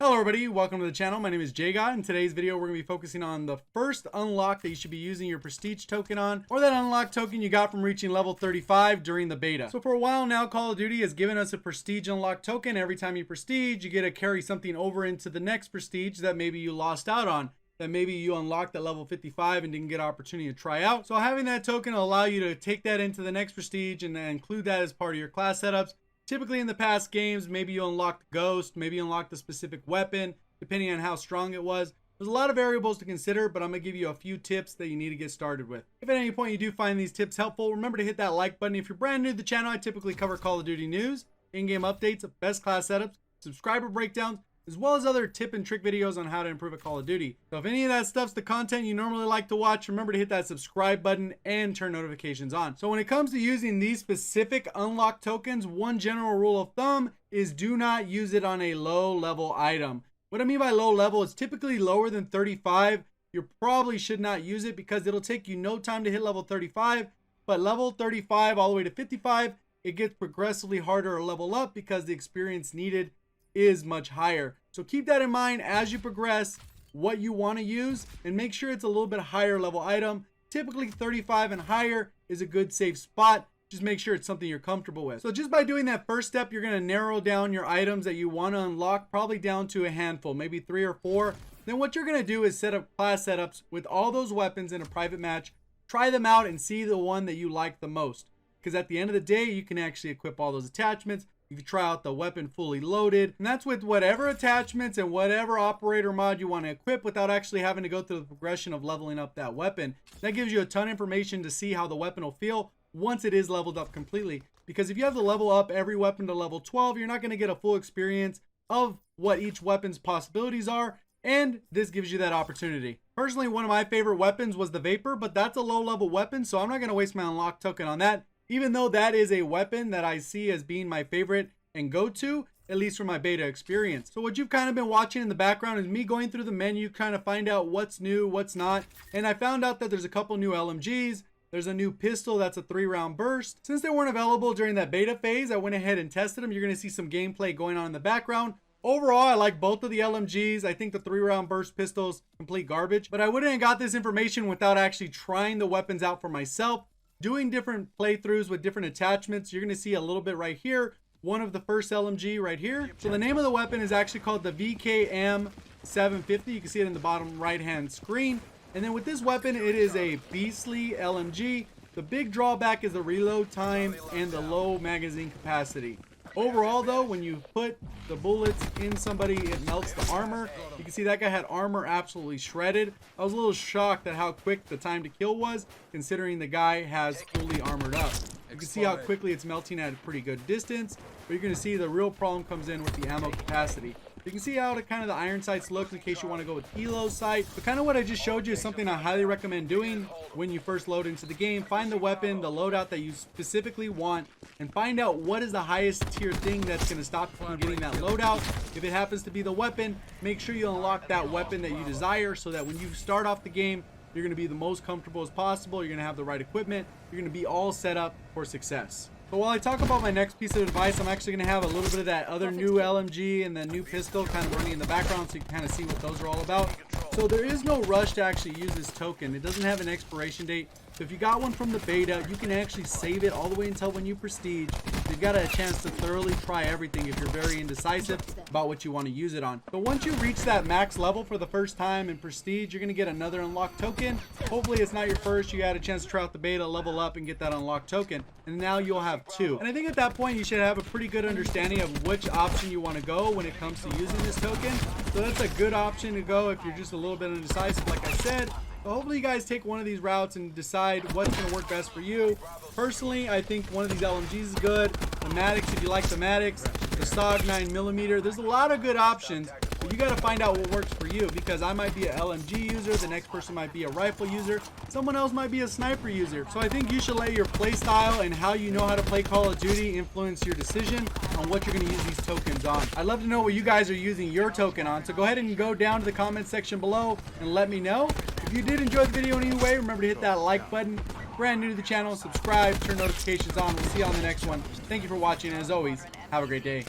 Hello everybody, welcome to the channel. My name is JGod. In today's video we're going to be focusing on the first unlock that you should be using your prestige token on, or that unlock token you got from reaching level 35 during the beta. So for a while now, Call of Duty has given us a prestige unlock token. Every time you prestige, you get to carry something over into the next prestige that maybe you lost out on, that maybe you unlocked at level 55 and didn't get an opportunity to try out. So having that token will allow you to take that into the next prestige and include that as part of your class setups. Typically in the past games, maybe you unlocked Ghost, maybe you unlocked a specific weapon, depending on how strong it was. There's a lot of variables to consider, but I'm going to give you a few tips that you need to get started with. If at any point you do find these tips helpful, remember to hit that like button. If you're brand new to the channel, I typically cover Call of Duty news, in-game updates, best class setups, subscriber breakdowns, as well as other tip and trick videos on how to improve at Call of Duty. So if any of that stuff's the content you normally like to watch, remember to hit that subscribe button and turn notifications on. So when it comes to using these specific unlock tokens, one general rule of thumb is do not use it on a low level item. What I mean by low level is typically lower than 35. You probably should not use it because it'll take you no time to hit level 35, but level 35 all the way to 55, it gets progressively harder to level up because the experience needed is much higher. So keep that in mind as you progress what you want to use, and make sure it's a little bit higher level item. Typically 35 and higher is a good safe spot. Just make sure it's something you're comfortable with. So just by doing that first step, you're going to narrow down your items that you want to unlock, probably down to a handful, maybe 3 or 4. Then what you're going to do is set up class setups with all those weapons in a private match. Try them out and see the one that you like the most, because at the end of the day you can actually equip all those attachments. You can try out the weapon fully loaded, and that's with whatever attachments and whatever operator mod you want to equip without actually having to go through the progression of leveling up that weapon. That gives you a ton of information to see how the weapon will feel once it is leveled up completely. Because if you have to level up every weapon to level 12, you're not going to get a full experience of what each weapon's possibilities are, and this gives you that opportunity. Personally, one of my favorite weapons was the Vapor, but that's a low level weapon, so I'm not going to waste my unlock token on that. Even though that is a weapon that I see as being my favorite and go-to, at least for my beta experience. So what you've kind of been watching in the background is me going through the menu, kind of find out what's new, what's not. And I found out that there's a couple new LMGs. There's a new pistol that's a 3-round burst. Since they weren't available during that beta phase, I went ahead and tested them. You're going to see some gameplay going on in the background. Overall, I like both of the LMGs. I think the 3-round burst pistol is complete garbage, but I wouldn't have got this information without actually trying the weapons out for myself, doing different playthroughs with different attachments. You're going to see a little bit right here, one of the first LMG right here. So the name of the weapon is actually called the VKM 750. You can see it in the bottom right hand screen. And then with this weapon, it is a beastly LMG. The big drawback is the reload time and the low magazine capacity. Overall though, when you put the bullets in somebody, it melts the armor. You can see that guy had armor absolutely shredded. I was a little shocked at how quick the time to kill was, considering the guy has fully armored up. You can see how quickly it's melting at a pretty good distance, but you're going to see the real problem comes in with the ammo capacity. You can see how kind of the iron sights look in case you want to go with Hilo sight. But kind of what I just showed you is something I highly recommend doing when you first load into the game. Find the weapon, the loadout that you specifically want, and find out what is the highest tier thing that's going to stop you from getting that loadout. If it happens to be the weapon, make sure you unlock that weapon that you desire so that when you start off the game, you're going to be the most comfortable as possible. You're going to have the right equipment. You're going to be all set up for success. But while I talk about my next piece of advice, I'm actually going to have a little bit of that other new LMG and the new pistol kind of running in the background so you can kind of see what those are all about. So there is no rush to actually use this token. It doesn't have an expiration date. So if you got one from the beta, you can actually save it all the way until when you prestige. You've got a chance to thoroughly try everything if you're very indecisive about what you want to use it on. But once you reach that max level for the first time in prestige, you're going to get another unlock token. Hopefully it's not your first. You had a chance to try out the beta, level up, and get that unlock token. And now you'll have 2. And I think at that point you should have a pretty good understanding of which option you want to go when it comes to using this token. So that's a good option to go if you're just a little bit indecisive, like I said. So hopefully you guys take one of these routes and decide what's going to work best for you. Personally, I think one of these LMGs is good. The Maddox, if you like the Maddox, the SOG 9mm. There's a lot of good options, but you got to find out what works for you, because I might be an LMG user, the next person might be a rifle user, someone else might be a sniper user. So I think you should let your play style and how you know how to play Call of Duty influence your decision on what you're going to use these tokens on. I'd love to know what you guys are using your token on, so go ahead and go down to the comment section below and let me know. If you did enjoy the video in any way, remember to hit that like button. Brand new to the channel, subscribe, turn notifications on. We'll see you on the next one. Thank you for watching, and as always, have a great day.